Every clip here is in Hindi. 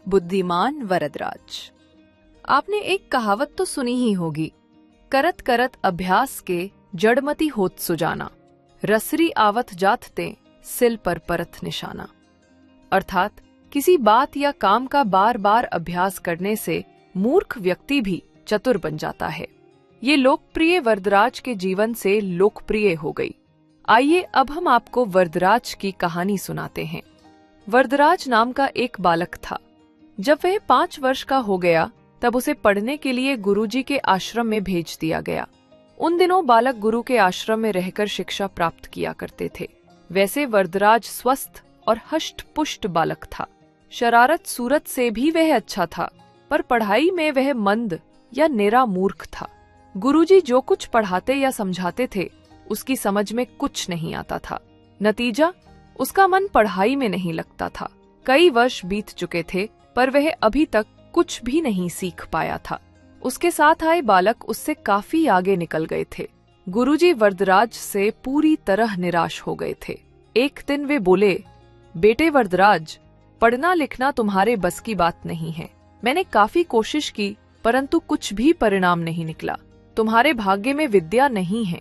बुद्धिमान वरदराज। आपने एक कहावत तो सुनी ही होगी, करत करत अभ्यास के जड़मति होत सुजाना, रसरी आवत जात ते सिल पर परत निशाना। अर्थात किसी बात या काम का बार बार अभ्यास करने से मूर्ख व्यक्ति भी चतुर बन जाता है। ये लोकप्रिय वरदराज के जीवन से लोकप्रिय हो गई। आइए अब हम आपको वरदराज की कहानी सुनाते हैं। वरदराज नाम का एक बालक था। जब वह 5 वर्ष का हो गया तब उसे पढ़ने के लिए गुरुजी के आश्रम में भेज दिया गया। उन दिनों बालक गुरु के आश्रम में रहकर शिक्षा प्राप्त किया करते थे। वैसे वरदराज स्वस्थ और हष्ट पुष्ट बालक था। शरारत सूरत से भी वह अच्छा था, पर पढ़ाई में वह मंद या निरा मूर्ख था। गुरुजी जो कुछ पढ़ाते या समझाते थे उसकी समझ में कुछ नहीं आता था। नतीजा, उसका मन पढ़ाई में नहीं लगता था। कई वर्ष बीत चुके थे पर वह अभी तक कुछ भी नहीं सीख पाया था। उसके साथ आए बालक उससे काफी आगे निकल गए थे। गुरुजी वरदराज से पूरी तरह निराश हो गए थे। एक दिन वे बोले, बेटे वरदराज, पढ़ना लिखना तुम्हारे बस की बात नहीं है। मैंने काफी कोशिश की परंतु कुछ भी परिणाम नहीं निकला। तुम्हारे भाग्य में विद्या नहीं है,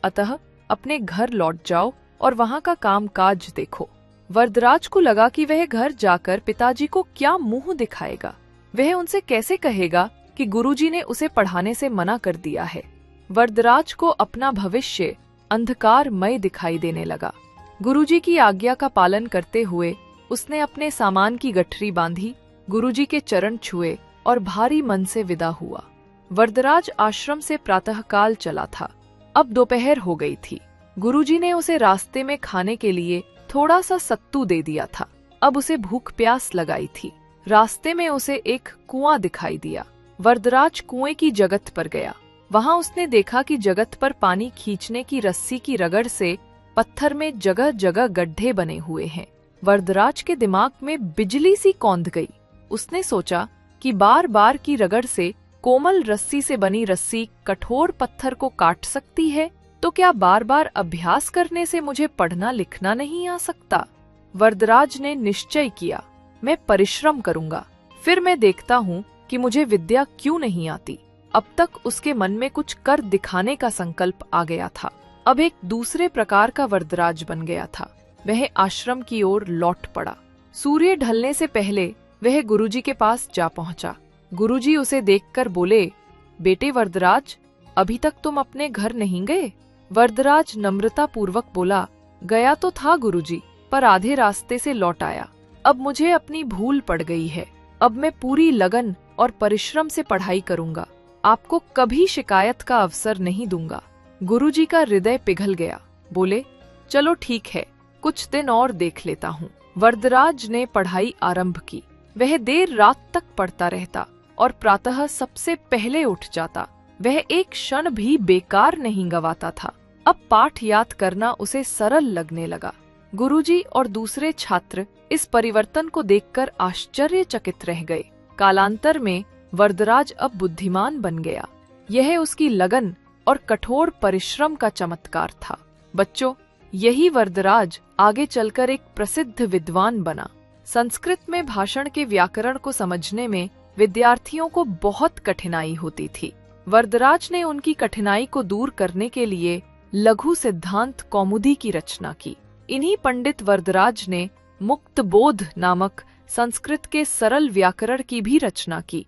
अतः अपने घर लौट जाओ और वहाँ का काम काज देखो। वरदराज को लगा कि वह घर जाकर पिताजी को क्या मुंह दिखाएगा। वह उनसे कैसे कहेगा कि गुरुजी ने उसे पढ़ाने से मना कर दिया है। वरदराज को अपना भविष्य अंधकारमय दिखाई देने लगा। गुरुजी की आज्ञा का पालन करते हुए उसने अपने सामान की गठरी बांधी, गुरुजी के चरण छुए और भारी मन से विदा हुआ। वरदराज आश्रम से प्रातःकाल चला था। अब दोपहर हो गई थी। गुरुजी ने उसे रास्ते में खाने के लिए थोड़ा सा सत्तू दे दिया था। अब उसे भूख प्यास लगाई थी। रास्ते में उसे एक कुआं दिखाई दिया। वरदराज कुएं की जगत पर गया। वहां उसने देखा कि जगत पर पानी खींचने की रस्सी की रगड़ से पत्थर में जगह जगह गड्ढे बने हुए हैं। वरदराज के दिमाग में बिजली सी कौंध गई। उसने सोचा कि बार बार की रगड़ से कोमल रस्सी से बनी रस्सी कठोर पत्थर को काट सकती है, तो क्या बार बार अभ्यास करने से मुझे पढ़ना लिखना नहीं आ सकता? वरदराज ने निश्चय किया, मैं परिश्रम करूंगा, फिर मैं देखता हूँ कि मुझे विद्या क्यों नहीं आती। अब तक उसके मन में कुछ कर दिखाने का संकल्प आ गया था। अब एक दूसरे प्रकार का वरदराज बन गया था। वह आश्रम की ओर लौट पड़ा। सूर्य ढलने से पहले वह गुरुजी के पास जा पहुंचा। गुरुजी उसे देखकर बोले, बेटे वरदराज, अभी तक तुम अपने घर नहीं गए? वरदराज नम्रता पूर्वक बोला, गया तो था गुरुजी, पर आधे रास्ते से लौट आया। अब मुझे अपनी भूल पड़ गई है। अब मैं पूरी लगन और परिश्रम से पढ़ाई करूंगा। आपको कभी शिकायत का अवसर नहीं दूंगा। गुरुजी का हृदय पिघल गया। बोले, चलो ठीक है, कुछ दिन और देख लेता हूँ। वरदराज ने पढ़ाई आरंभ की। वह देर रात तक पढ़ता रहता और प्रातः सबसे पहले उठ जाता। वह एक क्षण भी बेकार नहीं गवाता था। अब पाठ याद करना उसे सरल लगने लगा। गुरुजी और दूसरे छात्र इस परिवर्तन को देखकर आश्चर्यचकित रह गए। कालांतर में वरदराज अब बुद्धिमान बन गया। यह उसकी लगन और कठोर परिश्रम का चमत्कार था। बच्चों, यही वरदराज आगे चलकर एक प्रसिद्ध विद्वान बना। संस्कृत में भाषण के व्याकरण को समझने में विद्यार्थियों को बहुत कठिनाई होती थी। वरदराज ने उनकी कठिनाई को दूर करने के लिए लघु सिद्धांत कौमुदी की रचना की। इन्हीं पंडित वरदराज ने मुक्तबोध नामक संस्कृत के सरल व्याकरण की भी रचना की।